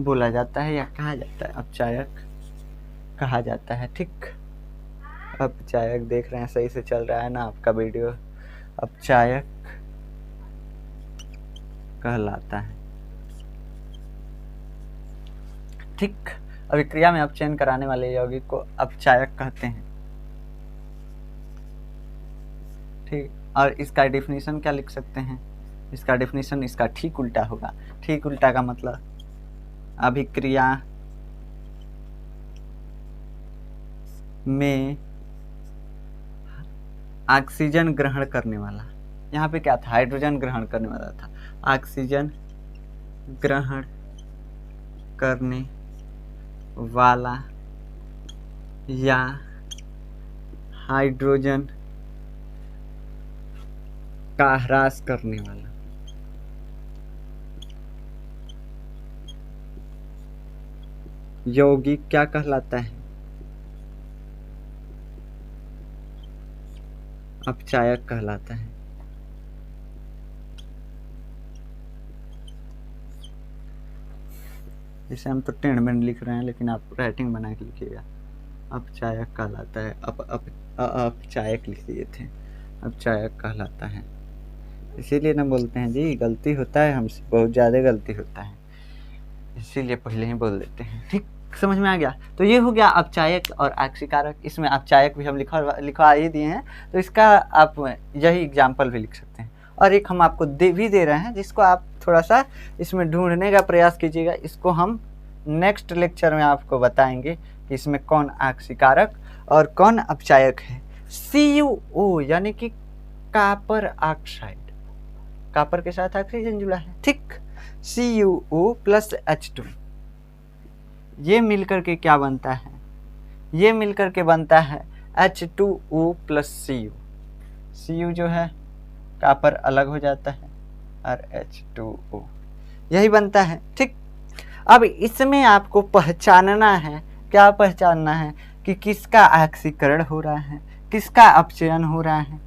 बोला जाता है या कहा जाता है, अपचायक कहा जाता है। ठीक, अपचायक देख रहे हैं सही से चल रहा है ना आपका वीडियो, अपचायक कहलाता है। ठीक, अभिक्रिया में अपचयन कराने वाले यौगिक को अपचायक कहते हैं। ठीक, और इसका डिफिनीशन क्या लिख सकते हैं, इसका डिफिनीशन इसका ठीक उल्टा होगा। ठीक उल्टा का मतलब अभिक्रिया में ऑक्सीजन ग्रहण करने वाला, यहाँ पे क्या था, हाइड्रोजन ग्रहण करने वाला था, ऑक्सीजन ग्रहण करने वाला या हाइड्रोजन का ह्रास करने वाला यौगिक क्या कहलाता है, अपचायक कहलाता है। जैसे हम तो टेढ़ में लिख रहे हैं, लेकिन आप राइटिंग बना के लिखिएगा, अपचायक कहलाता है। अपचायक लिख दिए थे, अपचायक कहलाता है। इसीलिए ना बोलते हैं जी, गलती होता है हमसे, बहुत ज़्यादा गलती होता है, इसीलिए पहले ही बोल देते हैं। ठीक, समझ में आ गया। तो ये हो गया अपचायक और आक्सीकारक। इसमें अपचायक भी हम लिखवा ही दिए हैं, तो इसका आप यही एग्जाम्पल भी लिख सकते हैं। और एक हम आपको दे रहे हैं, जिसको आप थोड़ा सा इसमें ढूंढने का प्रयास कीजिएगा। इसको हम नेक्स्ट लेक्चर में आपको बताएंगे कि इसमें कौन आक्सीकारक और कौन अपचायक है। CuO यानी कि कॉपर ऑक्साइड, कॉपर के साथ ऑक्सीजन जुड़ा है। ठीक, CuO + H2, ये मिलकर के क्या बनता है, ये मिलकर के बनता है H2O + Cu। Cu जो है कॉपर अलग हो जाता है और H2O यही बनता है। ठीक, अब इसमें आपको पहचानना है, क्या पहचानना है कि किसका ऑक्सीकरण हो रहा है, किसका अपचयन हो रहा है।